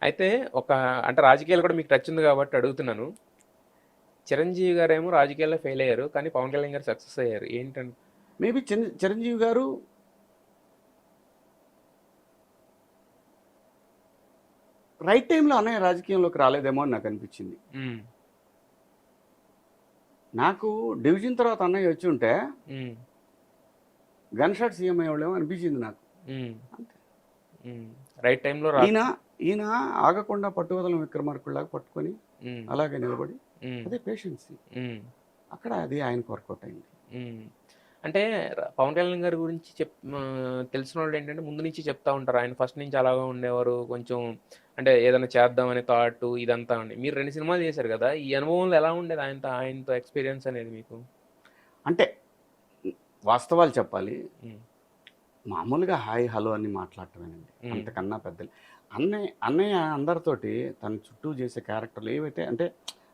అయితే ఒక అంటే రాజకీయాలు కూడా మీకు టచ్ ఉంది కాబట్టి అడుగుతున్నాను. చిరంజీవి గారేమో రాజకీయాల్లో ఫెయిల్ అయ్యారు. కానీ పవన్ కళ్యాణ్ గారు సక్సెస్ అయ్యారు. ఏంటంటే మేబీ చిరంజీవి గారు రైట్ టైంలో అన్నయ్య రాజకీయంలోకి రాలేదేమో అని నాకు అనిపించింది. హ్మ్. నాకు డివిజన్ తర్వాత అన్నయ్య వచ్చి ఉంటే హ్మ్. గన్ షాట్ సీఎం అయ్యేవాళ్ళేమో అనిపించింది నాకు. హ్మ్. అంతే. హ్మ్. రైట్ టైంలో ఈయన ఈయన ఆగకుండా పట్టువదలం విక్రమార్కుడిలాగా పట్టుకొని హ్మ్. అలాగే నిలబడి హ్మ్. అదే పేషెన్సీ. హ్మ్. అక్కడ అది ఆయనకు వర్కౌట్ అయింది. హ్మ్. అంటే పవన్ కళ్యాణ్ గారి గురించి తెలిసినోళ్ళు ఏంటంటే ముందు నుంచి చెప్తా ఉంటారు. ఆయన ఫస్ట్ నుంచి అలాగే ఉండేవారు. కొంచెం అంటే ఏదైనా చేద్దామనే థాట్ ఇదంతా అండి. మీరు 2 సినిమాలు చేశారు కదా! ఈ అనుభవంలో ఎలా ఉండేది ఆయనతో ఎక్స్‌పీరియన్స్ అనేది మీకు? అంటే వాస్తవాలు చెప్పాలి. హ్మ్. మామూలుగా హాయ్ హలో అని మాట్లాడటమేనండి. హ్మ్. అంతకన్నా పెద్దలు అన్నయ్య అందరితోటి తన చుట్టూ చేసే క్యారెక్టర్లు ఏవైతే అంటే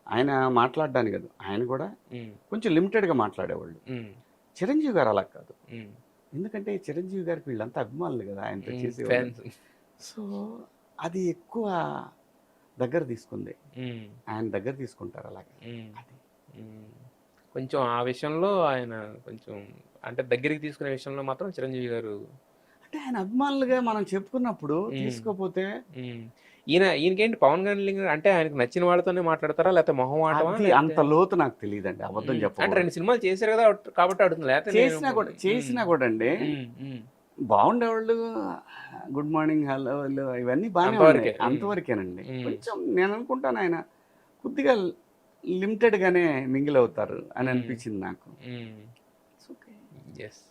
ఆయన మాట్లాడడానికి కాదు, ఆయన కూడా హ్మ్. కొంచెం లిమిటెడ్గా మాట్లాడేవాళ్ళు. హ్మ్. చిరంజీవి గారు అలా కాదు. హ్మ్. ఎందుకంటే చిరంజీవి గారికి వీళ్ళంతా అభిమానులు కదా ఆయనతో హ్మ్. చేసేవాళ్ళు. ఫాన్స్. సో అది ఎక్కువ దగ్గర తీసుకుంది. హ్మ్. ఆయన దగ్గర తీసుకుంటారు అలాగే. హ్మ్. అది హ్మ్. కొంచెం ఆ విషయంలో ఆయన కొంచెం అంటే దగ్గరికి తీసుకునే విషయంలో మాత్రం చిరంజీవి గారు అంటే ఆయన అభిమానులుగా మనం చెప్పుకున్నప్పుడు హ్మ్. తీసుకోపోతే హ్మ్. ఈయనకేంటి పవన్ కళ్యాణ్ అంటే ఆయనకు నచ్చిన వాళ్ళతోనే మాట్లాడతారా? లేకపోతే మొహమాటమా? అది లేకపోతే అంత లోతు నాకు తెలియదండి, అబద్ధం అంటే చెప్పకూడదు. 2 సినిమాలు చేశారు కదా! కాబట్టి అడుగుతున్నా. లేకపోతే నేను హ్మ్. చేసినా కూడా అండి హ్మ్. హ్మ్. బాగుండేవాళ్ళు. గుడ్ మార్నింగ్, హలోలు ఇవన్నీ బాగానే ఉన్నాయి. అంతవరకే. హ్మ్. అంతవరకేనండి. హ్మ్. కొంచెం నేను అనుకుంటాను ఆయన కొద్దిగా లిమిటెడ్గానే మింగిల్ అవుతారు అని హ్మ్. అనిపించింది నాకు. హ్మ్. It's okay. యెస్.